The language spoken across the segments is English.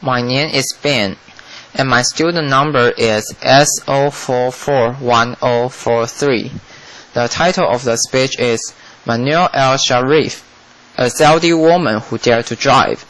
My name is Ben, and my student number is S0441043. The title of the speech is Manal al Sharif, a Saudi woman who dared to drive.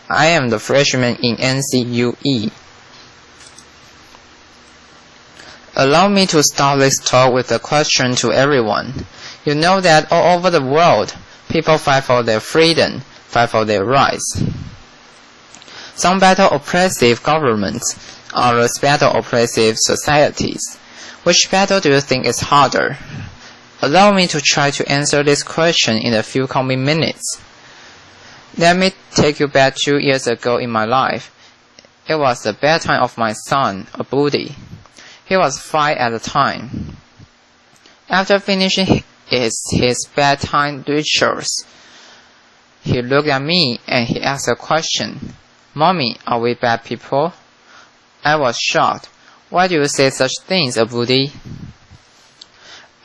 I am the freshman in NCUE. Allow me to start this talk with a question to everyone. You know that all over the world, people fight for their freedom, fight for their rights. Some battle oppressive governments, others battle oppressive societies. Which battle do you think is harder? Allow me to try to answer this question in a few coming minutes. Let me take you back 2 years ago in my life. It was the bedtime of my son, a Buddhi. He was 5 at the time. After finishing his bedtime rituals, he looked at me and he asked a question. Mommy, are we bad people? I was shocked. Why do you say such things, a Buddhi?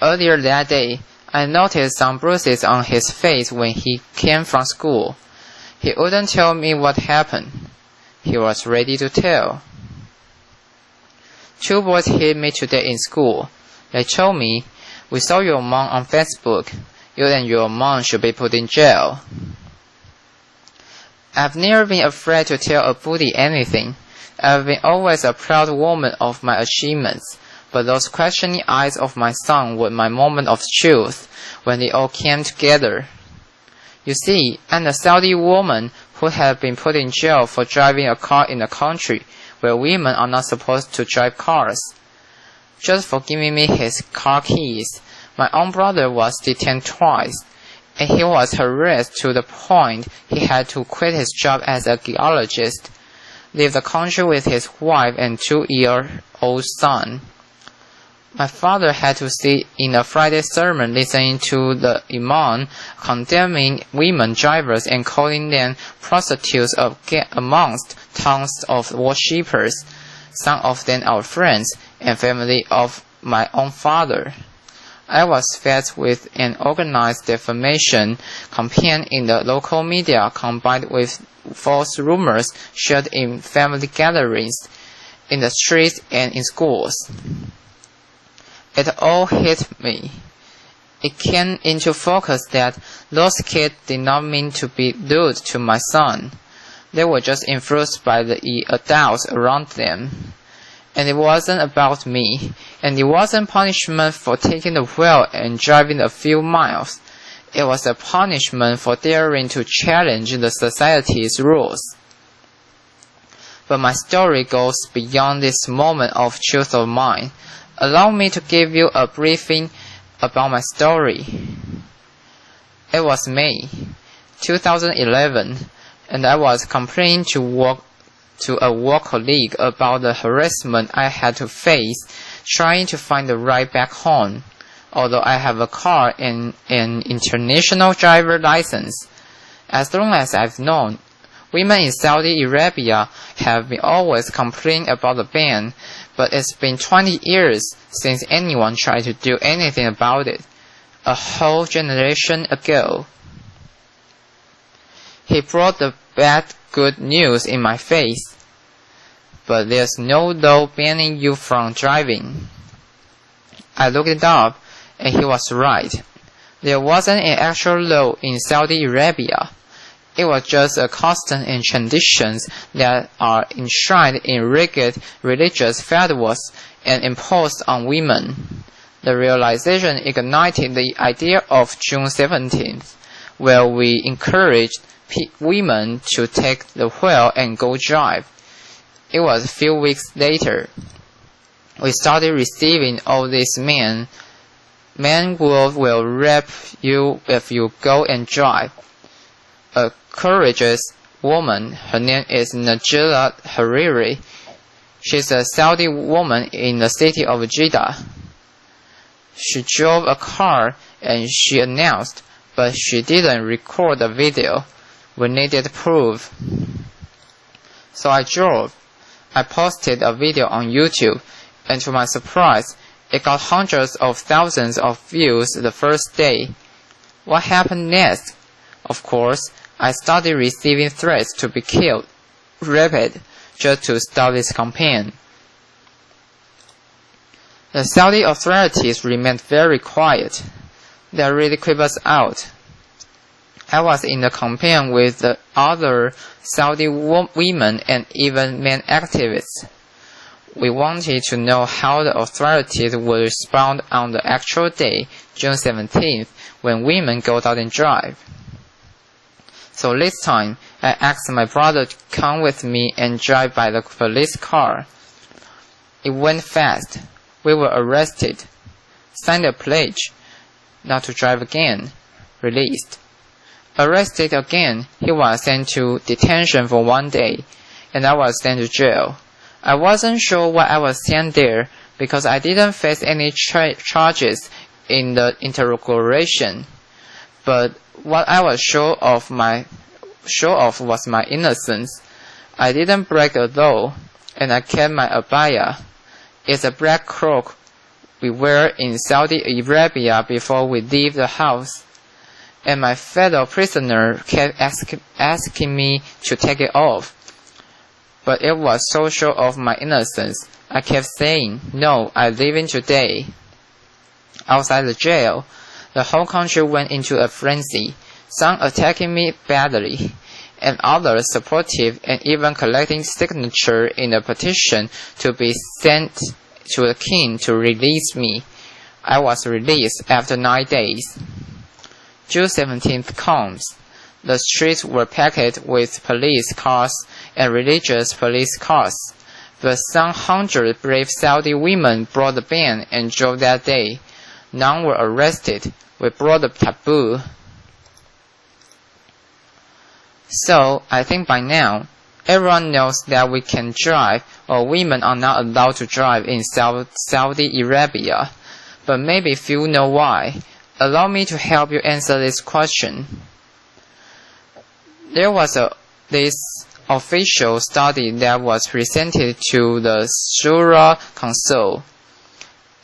Earlier that day, I noticed some bruises on his face when he came from school. He wouldn't tell me what happened. He was ready to tell. 2 boys hit me today in school. They told me, "We saw your mom on Facebook. You and your mom should be put in jail." I've never been afraid to tell a Buddhi anything. I've been always a proud woman of my achievements, but those questioning eyes of my son were my moment of truth when they all came together. You see, I'm a Saudi woman who had been put in jail for driving a car in a country where women are not supposed to drive cars. Just for giving me his car keys, my own brother was detained twice, and he was harassed to the point he had to quit his job as a geologist, leave the country with his wife and 2-year-old son. My father had to sit in a Friday sermon listening to the imam condemning women drivers and calling them prostitutes amongst thousands of worshippers, some of them our friends and family of my own father. I was faced with an organized defamation campaign in the local media combined with false rumors shared in family gatherings, in the streets and in schools. It all hit me. It came into focus that those kids did not mean to be rude to my son. They were just influenced by the adults around them. And it wasn't about me, and it wasn't punishment for taking the wheel and driving a few miles. It was a punishment for daring to challenge the society's rules. But my story goes beyond this moment of truth of mine. Allow me to give you a briefing about my story. It was May 2011, and I was complaining to a work colleague about the harassment I had to face trying to find a ride back home, although I have a car and an international driver license. As long as I've known, women in Saudi Arabia have been always complaining about the ban, but it's been 20 years since anyone tried to do anything about it, a whole generation ago. He brought the bad good news in my face. But there's no law banning you from driving. I looked it up, and he was right. There wasn't an actual law in Saudi Arabia. It was just a custom and traditions that are enshrined in rigid religious fatwas and imposed on women. The realization ignited the idea of June 17th, where we encouraged women to take the wheel and go drive. It was a few weeks later. We started receiving all these men. Men will rape you if you go and drive. A courageous woman, her name is Najila Hariri. She's a Saudi woman in the city of Jeddah. She drove a car and she announced, but she didn't record the video. We needed proof. So I drove. I posted a video on YouTube, and to my surprise, it got hundreds of thousands of views the first day. What happened next? Of course, I started receiving threats to be killed. rapid just to stop this campaign. The Saudi authorities remained very quiet. They really creeped us out. I was in the campaign with the other Saudi women and even men activists. We wanted to know how the authorities would respond on the actual day, June 17th, when women go out and drive. So this time, I asked my brother to come with me and drive by the police car. It went fast. We were arrested, signed a pledge not to drive again, released. Arrested again, he was sent to detention for 1 day, and I was sent to jail. I wasn't sure why I was sent there because I didn't face any charges in the interrogation. But what I was sure of was my innocence. I didn't break the law, and I kept my abaya. It's a black cloak we wear in Saudi Arabia before we leave the house. And my fellow prisoner kept asking me to take it off. But it was so sure of my innocence, I kept saying, "No, I'm leaving today." Outside the jail, the whole country went into a frenzy, some attacking me badly, and others supportive and even collecting signatures in a petition to be sent to the king to release me. I was released after 9 days. June 17th comes. The streets were packed with police cars and religious police cars, but some 100 brave Saudi women brought the band and drove that day. None were arrested. We brought the taboo. So, I think by now, everyone knows that we can drive, or women are not allowed to drive in Saudi Arabia. But maybe few know why. Allow me to help you answer this question. There was this official study that was presented to the Shura Council.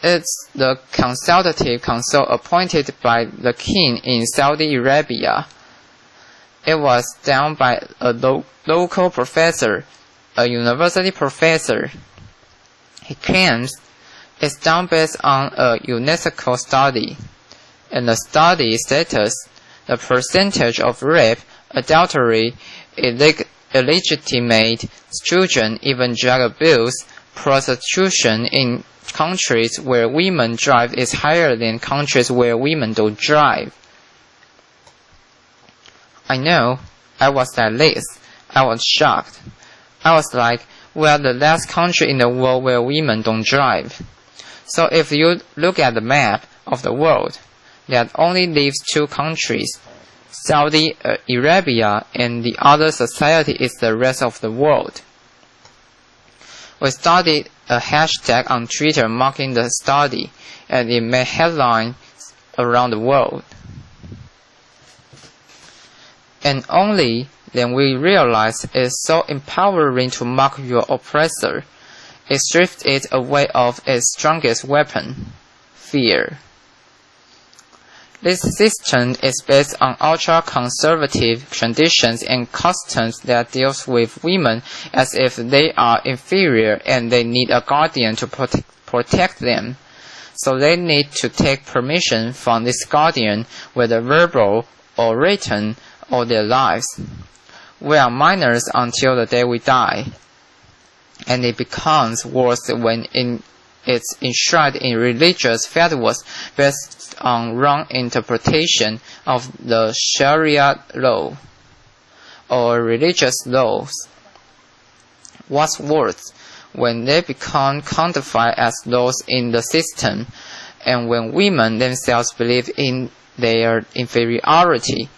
It's the consultative council appointed by the king in Saudi Arabia. It was done by a local professor, a university professor. He claims it's done based on a UNESCO study. In the study status, the percentage of rape, adultery, illegitimate children, even drug abuse, prostitution in countries where women drive is higher than countries where women don't drive. I know, I was like this. I was shocked. I was like, we are the last country in the world where women don't drive. So if you look at the map of the world, that only leaves 2 countries, Saudi Arabia, and the other society is the rest of the world. We started a hashtag on Twitter marking the study, and it made headlines around the world. And only then we realized it's so empowering to mock your oppressor. It strips it away of its strongest weapon, fear. This system is based on ultra-conservative traditions and customs that deals with women as if they are inferior and they need a guardian to protect them. So they need to take permission from this guardian, whether verbal or written, all their lives. We are minors until the day we die. And it becomes worse when it's enshrined in religious fatwas based on wrong interpretation of the Sharia law or religious laws. What's worse, when they become codified as laws in the system, and when women themselves believe in their inferiority,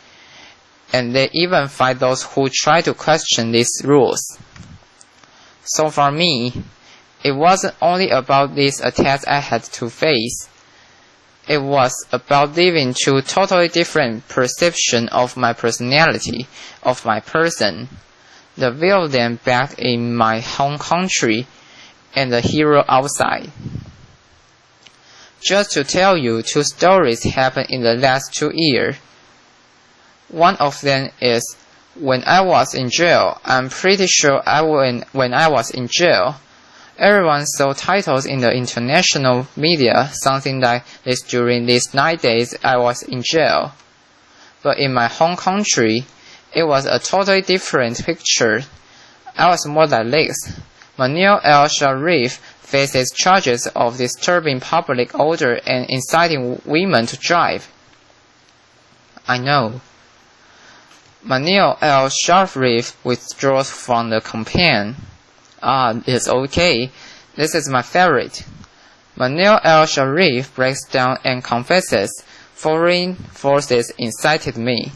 and they even fight those who try to question these rules. So for me, it wasn't only about these attacks I had to face. It was about living 2 totally different perceptions of my personality, of my person. The view of them back in my home country, and the hero outside. Just to tell you, 2 stories happened in the last 2 years. One of them is When I was in jail, I'm pretty sure when I was in jail, everyone saw titles in the international media, something like this during these 9 days I was in jail. But in my home country, it was a totally different picture. I was more like this. Manal al Sharif faces charges of disturbing public order and inciting women to drive. I know. Manal al Sharif withdraws from the campaign. It's okay. This is my favorite. Manal al Sharif breaks down and confesses, foreign forces incited me.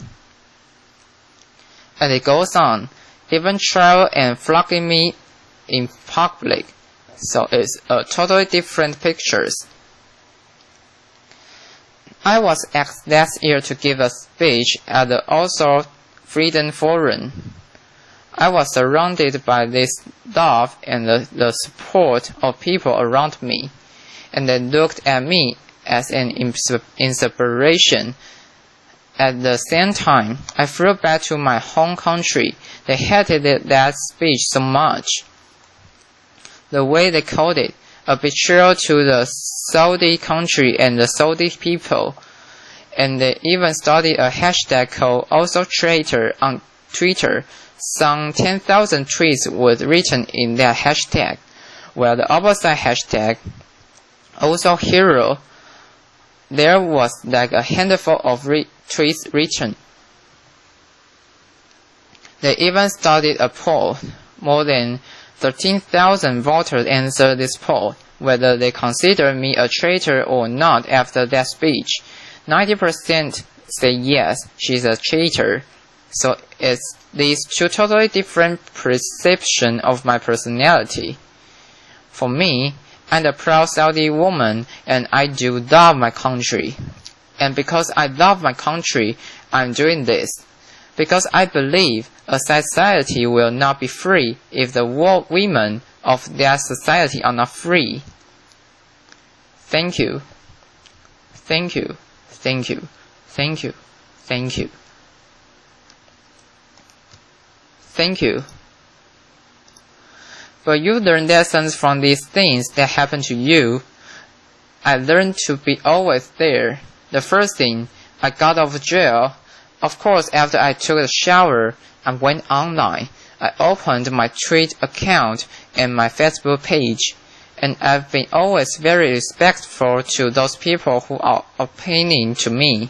And it goes on, even trial and flogging me in public. So it's a totally different pictures. I was asked last year to give a speech at the Oslo Freedom Forum. I was surrounded by this love and the support of people around me, and they looked at me as an inspiration. At the same time, I flew back to my home country. They hated that speech so much. The way they called it, a betrayal to the Saudi country and the Saudi people. And they even started a hashtag called Also Traitor on Twitter. Some 10,000 tweets were written in that hashtag, while the opposite hashtag, Also Hero, there was like a handful of tweets written. They even started a poll. More than 13,000 voters answered this poll, whether they consider me a traitor or not after that speech. 90% say yes, she's a traitor. So it's these two totally different perceptions of my personality. For me, I'm a proud Saudi woman, and I do love my country. And because I love my country, I'm doing this. Because I believe a society will not be free if the women of that society are not free. Thank you. Thank you. Thank you. Thank you. Thank you. Thank you. But you learn lessons from these things that happen to you. I learned to be always there. The first thing, I got out of jail. Of course, after I took a shower, I went online. I opened my Twitter account and my Facebook page. And I've been always very respectful to those people who are opinion to me.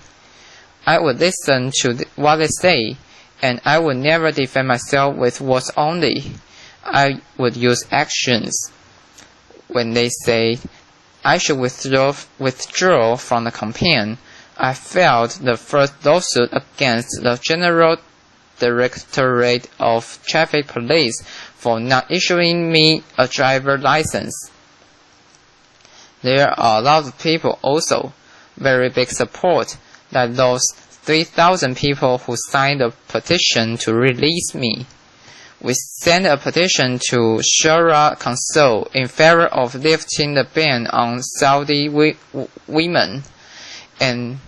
I would listen to what they say, and I would never defend myself with words only. I would use actions. When they say I should withdraw from the campaign, I filed the first lawsuit against the General Directorate of Traffic Police for not issuing me a driver license. There are a lot of people also, very big support, like those 3,000 people who signed a petition to release me. We sent a petition to Shura Council in favor of lifting the ban on Saudi women, and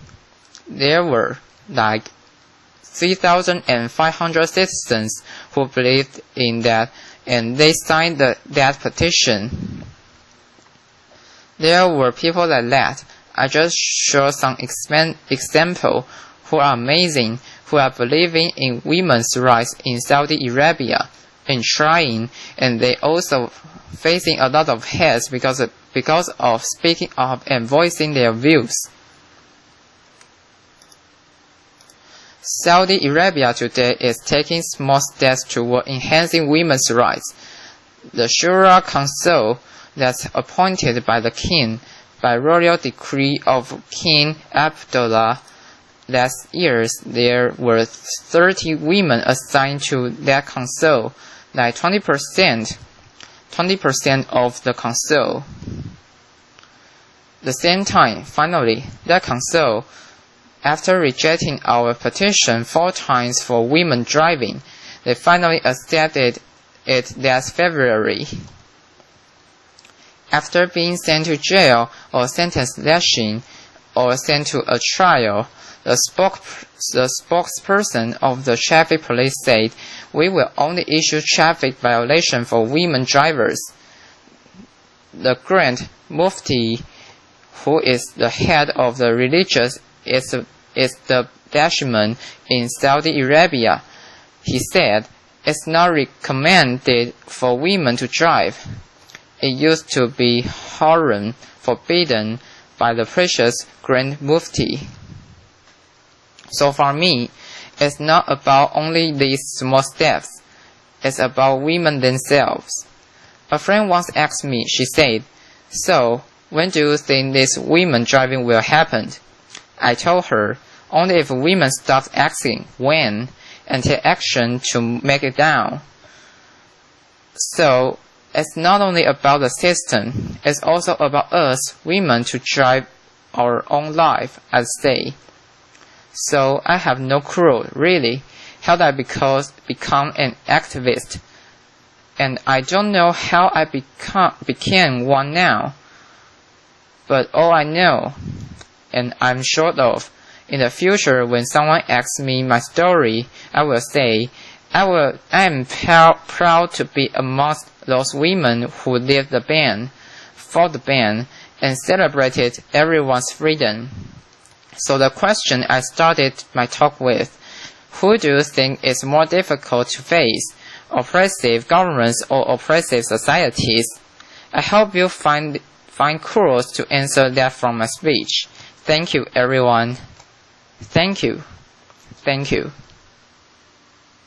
there were like 3,500 citizens who believed in that, and they signed that petition. There were people like that. I just show some example who are amazing, who are believing in women's rights in Saudi Arabia and trying, and they also facing a lot of hate because of speaking up and voicing their views. Saudi Arabia today is taking small steps toward enhancing women's rights. The Shura Council that's appointed by the king by royal decree of King Abdullah last year, there were 30 women assigned to that council, like 20% of the council. At the same time, finally, that council, after rejecting our petition 4 times for women driving, they finally accepted it last February. After being sent to jail or sentenced lashing or sent to a trial, the The spokesperson of the traffic police said, "We will only issue traffic violation for women drivers." The Grand Mufti, who is the head of the religious establishment in Saudi Arabia, he said, "It's not recommended for women to drive. It used to be haram, forbidden by the precious Grand Mufti." So for me, it's not about only these small steps. It's about women themselves. A friend once asked me, she said, "So, when do you think this women driving will happen?" I told her, only if women stop asking when and take action to make it down. So, it's not only about the system, it's also about us, women, to drive our own life, I say. So, I have no clue, really, how I become an activist. And I don't know how I became one now. But all I know, and I'm sure of, in the future when someone asks me my story, I will say, I am proud to be amongst those women who lived the ban, fought the ban, and celebrated everyone's freedom. So the question I started my talk with, who do you think is more difficult to face, oppressive governments or oppressive societies? I hope you find clues to answer that from my speech. Thank you, everyone. Thank you. Thank you.